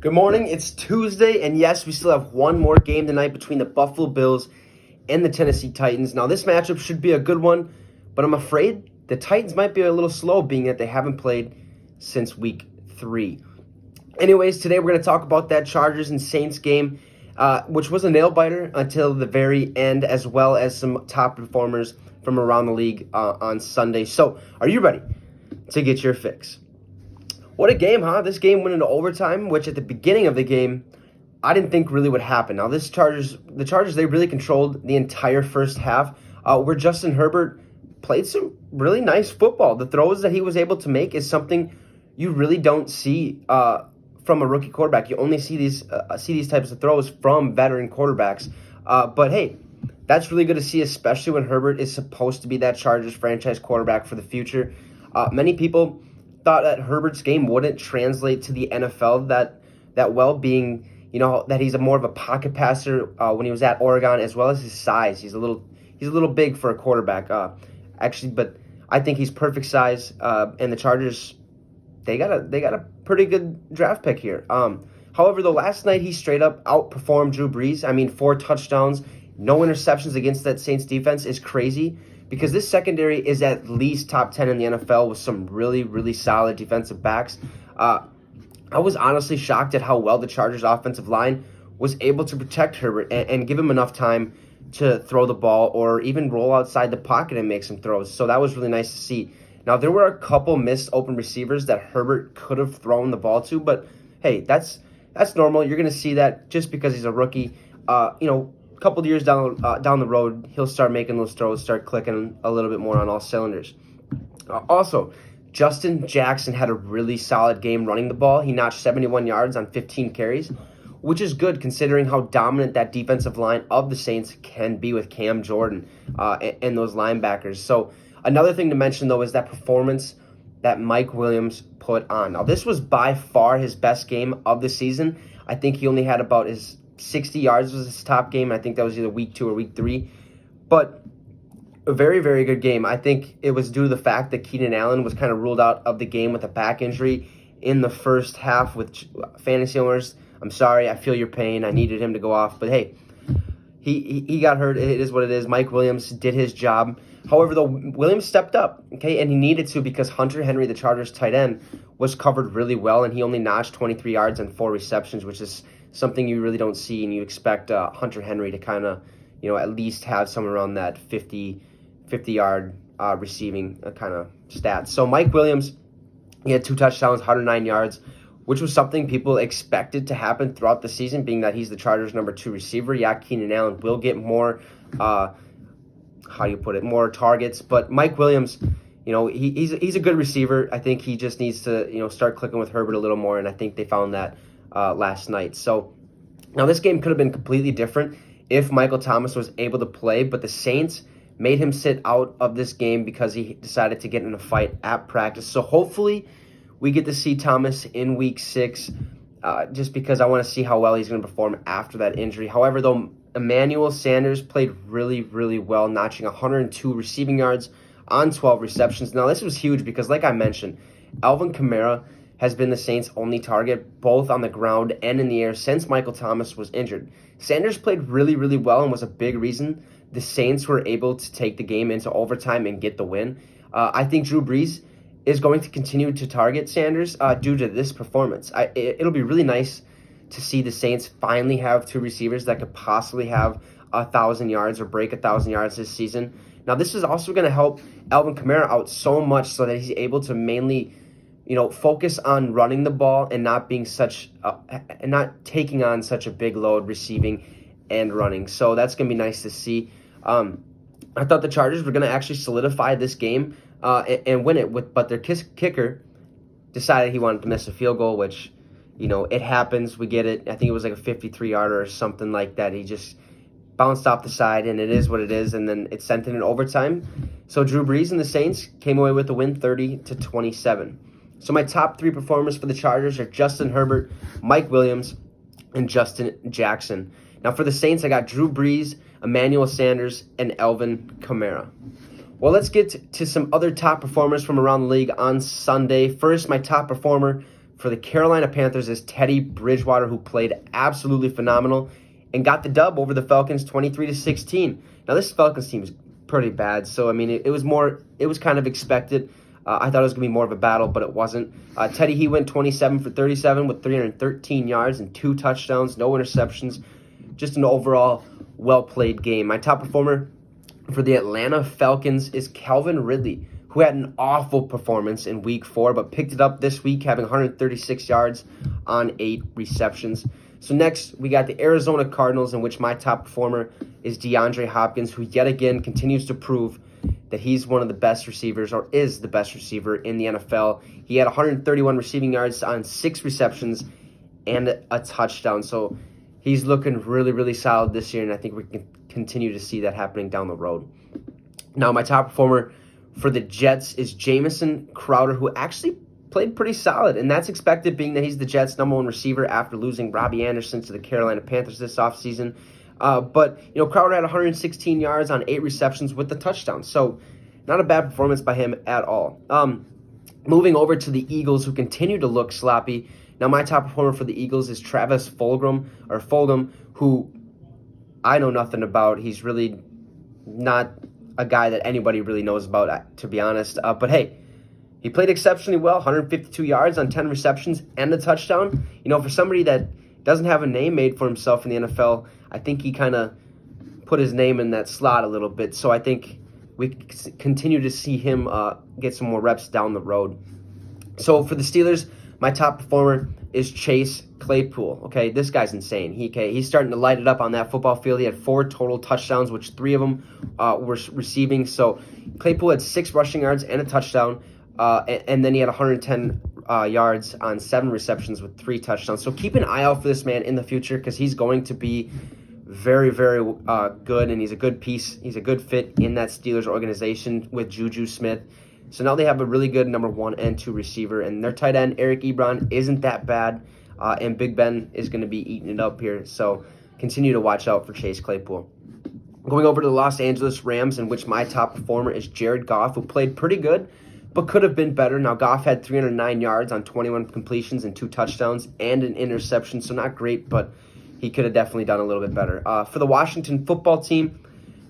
Good morning. It's Tuesday, and yes, we still have one more game tonight between the Buffalo Bills and the Tennessee Titans. Now, this matchup should be a good one, but I'm afraid the Titans might be a little slow, being that they haven't played since week 3. Anyways, today we're going to talk about that Chargers and Saints game, which was a nail-biter until the very end, as well as some top performers from around the league on Sunday. So, are you ready to get your fix? What a game, huh? This game went into overtime, which at the beginning of the game, I didn't think really would happen. Now, the Chargers, they really controlled the entire first half, where Justin Herbert played some really nice football. The throws that he was able to make is something you really don't see from a rookie quarterback. You only see these types of throws from veteran quarterbacks. But hey, that's really good to see, especially when Herbert is supposed to be that Chargers franchise quarterback for the future. Many people thought that Herbert's game wouldn't translate to the NFL that well, being, that he's more of a pocket passer when he was at Oregon, as well as his size. He's a little big for a quarterback, actually, but I think he's perfect size. And the Chargers, they got a pretty good draft pick here. However, though, last night he straight up outperformed Drew Brees. I mean, 4 touchdowns, no interceptions against that Saints defense is crazy, because this secondary is at least top 10 in the NFL with some really, really solid defensive backs. I was honestly shocked at how well the Chargers offensive line was able to protect Herbert and give him enough time to throw the ball or even roll outside the pocket and make some throws. So that was really nice to see. Now, there were a couple missed open receivers that Herbert could have thrown the ball to, but hey, that's normal. You're going to see that just because he's a rookie. Couple of years down the road, he'll start making those throws, start clicking a little bit more on all cylinders. Also, Justin Jackson had a really solid game running the ball. He notched 71 yards on 15 carries, which is good considering how dominant that defensive line of the Saints can be with Cam Jordan and those linebackers. So another thing to mention, though, is that performance that Mike Williams put on. Now, this was by far his best game of the season. I think he only had about 60 yards was his top game. I think that was either week 2 or week 3. But a very, very good game. I think it was due to the fact that Keenan Allen was kind of ruled out of the game with a back injury in the first half. With fantasy owners, I'm sorry. I feel your pain. I needed him to go off. But hey, he got hurt. It is what it is. Mike Williams did his job. However, though, Williams stepped up, okay, and he needed to, because Hunter Henry, the Chargers tight end, was covered really well, and he only notched 23 yards and 4 receptions, which is something you really don't see, and you expect Hunter Henry to kind of, at least have somewhere around that 50-yard receiving kind of stats. So Mike Williams, he had 2 touchdowns, 109 yards, which was something people expected to happen throughout the season, being that he's the Chargers' number 2 receiver. Yeah, Keenan Allen will get more, more targets, but Mike Williams, he's a good receiver. I think he just needs to, start clicking with Herbert a little more, and I think they found that last night. So now this game could have been completely different if Michael Thomas was able to play, but the Saints made him sit out of this game because he decided to get in a fight at practice. So hopefully we get to see Thomas in week 6, just because I want to see how well he's going to perform after that injury. However, though, Emmanuel Sanders played really, really well, notching 102 receiving yards on 12 receptions. Now, this was huge because, like I mentioned, Alvin Kamara has been the Saints' only target, both on the ground and in the air, since Michael Thomas was injured. Sanders played really, really well and was a big reason the Saints were able to take the game into overtime and get the win. I think Drew Brees is going to continue to target Sanders due to this performance. It'll be really nice to see the Saints finally have 2 receivers that could possibly have 1,000 yards or break 1,000 yards this season. Now, this is also going to help Alvin Kamara out so much so that he's able to mainly focus on running the ball and not being and not taking on such a big load receiving and running. So that's going to be nice to see. I thought the Chargers were going to actually solidify this game and win it, but their kicker decided he wanted to miss a field goal, which, it happens. We get it. I think it was like a 53-yarder or something like that. He just bounced off the side, and it is what it is, and then it sent it in overtime. So Drew Brees and the Saints came away with the win 30-27. So my top 3 performers for the Chargers are Justin Herbert, Mike Williams, and Justin Jackson. Now for the Saints, I got Drew Brees, Emmanuel Sanders, and Alvin Kamara. Well, let's get to some other top performers from around the league on Sunday. First, my top performer for the Carolina Panthers is Teddy Bridgewater, who played absolutely phenomenal and got the dub over the Falcons 23-16. Now, this Falcons team is pretty bad, so, I mean, it was kind of expected. I thought it was going to be more of a battle, but it wasn't. Teddy, he went 27 for 37 with 313 yards and 2 touchdowns, no interceptions. Just an overall well-played game. My top performer for the Atlanta Falcons is Calvin Ridley, who had an awful performance in Week 4, but picked it up this week, having 136 yards on 8 receptions. So next, we got the Arizona Cardinals, in which my top performer is DeAndre Hopkins, who yet again continues to prove that he's one of the best receivers, or is the best receiver in the NFL. He had 131 receiving yards on 6 receptions and a touchdown. So he's looking really, really solid this year, and I think we can continue to see that happening down the road. Now, my top performer for the Jets is Jamison Crowder, who actually played pretty solid, and that's expected, being that he's the Jets' #1 receiver after losing Robbie Anderson to the Carolina Panthers this offseason. But, Crowder had 116 yards on 8 receptions with the touchdown, so not a bad performance by him at all. Moving over to the Eagles, who continue to look sloppy. Now, my top performer for the Eagles is Travis Fulgham, who I know nothing about. He's really not a guy that anybody really knows about, to be honest. But hey, he played exceptionally well, 152 yards on 10 receptions and a touchdown. For somebody that doesn't have a name made for himself in the NFL, I think he kind of put his name in that slot a little bit. So I think we continue to see him get some more reps down the road. So for the Steelers, my top performer is Chase Claypool. Okay, this guy's insane. He's starting to light it up on that football field. He had 4 total touchdowns, which 3 of them were receiving. So Claypool had 6 rushing yards and a touchdown, and then he had 110 yards on 7 receptions with 3 touchdowns. So keep an eye out for this man in the future, because he's going to be very, very good, and he's a good piece. He's a good fit in that Steelers organization with Juju Smith. So now they have a really good number 1 and 2 receiver, and their tight end, Eric Ebron, isn't that bad, and Big Ben is going to be eating it up here. So continue to watch out for Chase Claypool. Going over to the Los Angeles Rams, in which my top performer is Jared Goff, who played pretty good, but could have been better. Now, Goff had 309 yards on 21 completions and 2 touchdowns and an interception, so not great, but he could have definitely done a little bit better. For the Washington football team,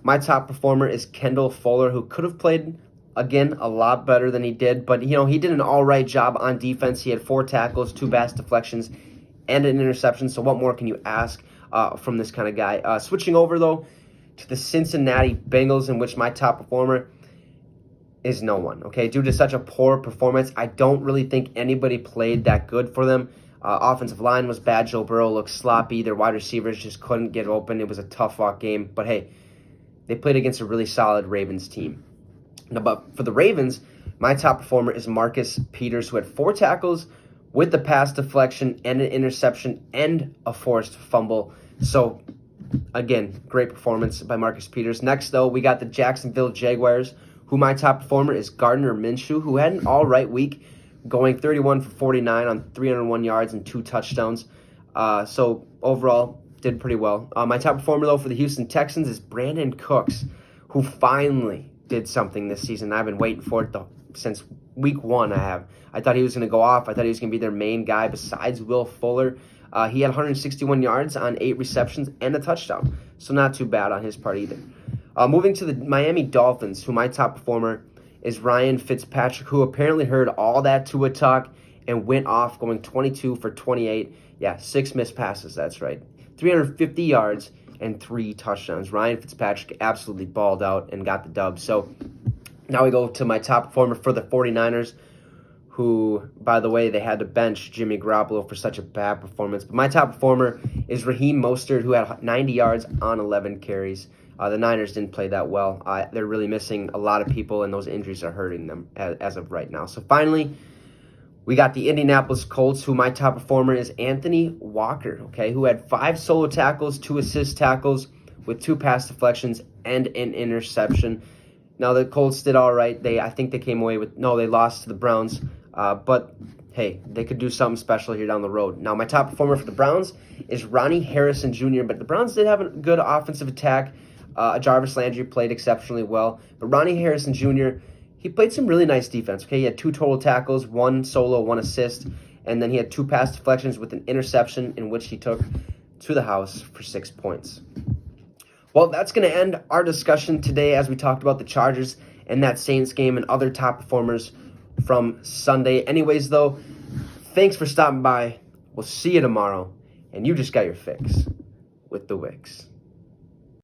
my top performer is Kendall Fuller, who could have played, again, a lot better than he did, but, he did an all-right job on defense. He had 4 tackles, 2 pass deflections, and an interception, so what more can you ask from this kind of guy? Switching over, though, to the Cincinnati Bengals, in which my top performer is no one, okay? Due to such a poor performance, I don't really think anybody played that good for them. Offensive line was bad. Joe Burrow looked sloppy. Their wide receivers just couldn't get open. It was a tough-fought game. But, hey, they played against a really solid Ravens team. Now, but for the Ravens, my top performer is Marcus Peters, who had 4 tackles with the pass deflection and an interception and a forced fumble. So, again, great performance by Marcus Peters. Next, though, we got the Jacksonville Jaguars, who my top performer is Gardner Minshew, who had an all-right week, going 31 for 49 on 301 yards and 2 touchdowns. So overall, did pretty well. My top performer, though, for the Houston Texans is Brandon Cooks, who finally did something this season. I've been waiting for it since week 1. I thought he was going to go off. I thought he was going to be their main guy besides Will Fuller. He had 161 yards on 8 receptions and a touchdown. So not too bad on his part either. Moving to the Miami Dolphins, who my top performer is Ryan Fitzpatrick, who apparently heard all that Tua talk and went off, going 22 for 28. Yeah, 6 missed passes, that's right. 350 yards and 3 touchdowns. Ryan Fitzpatrick absolutely balled out and got the dub. So now we go to my top performer for the 49ers, who, by the way, they had to bench Jimmy Garoppolo for such a bad performance. But my top performer is Raheem Mostert, who had 90 yards on 11 carries. The Niners didn't play that well. They're really missing a lot of people, and those injuries are hurting them as of right now. So finally, we got the Indianapolis Colts, who my top performer is Anthony Walker, okay, who had 5 solo tackles, 2 assist tackles with 2 pass deflections and an interception. Now, the Colts did all right. I think they came away with, they lost to the Browns. But, hey, they could do something special here down the road. Now, my top performer for the Browns is Ronnie Harrison Jr., but the Browns did have a good offensive attack. Jarvis Landry played exceptionally well. But Ronnie Harrison Jr., he played some really nice defense. Okay, he had 2 total tackles, 1 solo, 1 assist, And then he had 2 pass deflections with an interception in which he took to the house for 6 points. Well, that's going to end our discussion today as we talked about the Chargers and that Saints game and other top performers from Sunday. Anyways, though, thanks for stopping by. We'll see you tomorrow. And you just got your fix with the Wicks.